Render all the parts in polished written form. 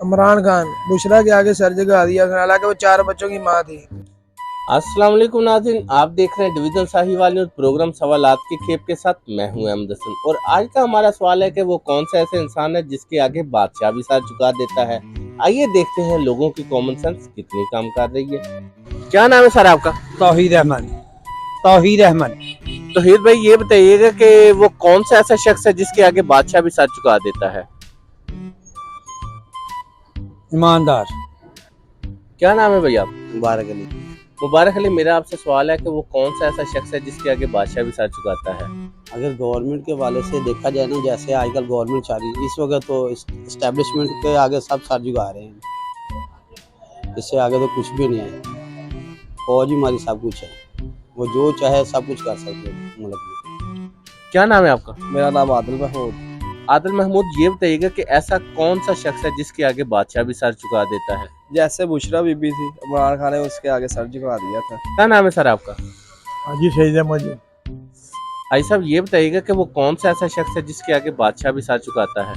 عمران خان بشرا کے آگے سر جھکا دیا، حالانکہ وہ 4 بچوں کی ماں تھی۔ السلام علیکم ناظرین، آپ دیکھ رہے ہیں ڈویژن ساہیوال نیوز پروگرام سوالات کے کھیپ کے ساتھ میں ہوں احمد حسن، اور آج کا ہمارا سوال ہے کہ وہ کون سا ایسا انسان ہے جس کے آگے بادشاہ بھی سر جھکا دیتا ہے۔ آئیے دیکھتے ہیں لوگوں کی کامن سینس کتنی کام کر رہی ہے۔ کیا نام ہے سر آپ کا؟ توحید احمد۔ توحید احمد توحید بھائی، یہ بتائیے گا کہ وہ کون سا ایسا شخص ہے جس کے آگے بادشاہ بھی سر جھکا دیتا ہے؟ ایماندار۔ کیا نام ہے بھائی آپ؟ مبارک علی۔ مبارک علی، میرا آپ سے سوال ہے کہ وہ کون سا ایسا شخص ہے جس کے آگے بادشاہ بھی سر جھکاتا ہے؟ اگر گورنمنٹ کے حوالے سے دیکھا جائے نا، جیسے آج کل گورنمنٹ چل رہی ہے اس وقت، تو اسٹیبلشمنٹ کے آگے سب سر جھکا رہے ہیں، اس سے آگے تو کچھ بھی نہیں ہے۔ فوج ہی ہماری سب کچھ ہے، وہ جو چاہے سب کچھ کر سکتے ہیں ملک میں۔ کیا نام ہے آپ کا؟ میرا نام عادل محمود۔ عادل محمود، یہ بتائیے گا کہ ایسا کون سا شخص ہے جس کے آگے بادشاہ بھی سر جھکا دیتا ہے؟ جیسے بشرا بی بی تھی، عمران خان نے اس کے آگے سر جھکا دیا تھا۔ کیا نام ہے سر آپ کا؟ حاجی سید احمد۔ بھائی صاحب، یہ بتائیے گا کہ وہ کون سا ایسا شخص ہے جس کے آگے بادشاہ بھی سر جھکاتا ہے؟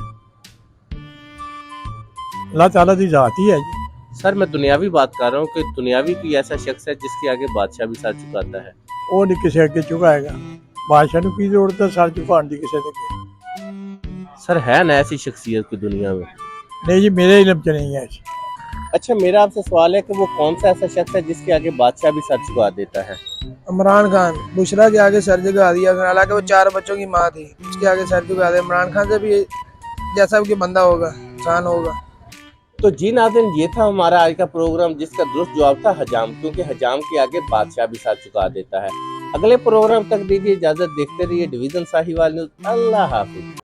اللہ تعالیٰ کی ذات ہی ہے جی۔ سر میں دنیاوی بات کر رہا ہوں کہ دنیاوی کوئی ایسا شخص ہے جس کے آگے بادشاہ بھی سر جھکاتا ہے؟ وہ نہیں کسی اگے چکائے گا، بادشاہ نے کی ضرورت ہے سر جھکان دی کسی کے؟ سر ہے نا ایسی شخصیت کی دنیا میں؟ نہیں جی، میرے علم چ نہیں ہے ایسی۔ اچھا، میرا آپ سے سوال ہے کہ وہ کون سا ایسا شخص ہے جس کے آگے بادشاہ بھی سر جھکا دیتا ہے؟ عمران خان بشرا کے آگے سر جھکا دیا، حالانکہ وہ 4 بچوں کی ماں تھی، اس کے آگے سر جھکا دیا۔ عمران خان سے بھی جیسا بھی بندہ ہوگا، انسان ہوگا۔ تو جی ناظرین، یہ تھا ہمارا آج کا پروگرام، جس کا درست جواب تھا حجام، کیونکہ حجام کے آگے بادشاہ بھی سر جھکا دیتا ہے۔ اگلے پروگرام تک دیجیے اجازت، دیکھتے رہیے ڈویژن ساہیوال نیوز۔ اللہ حافظ۔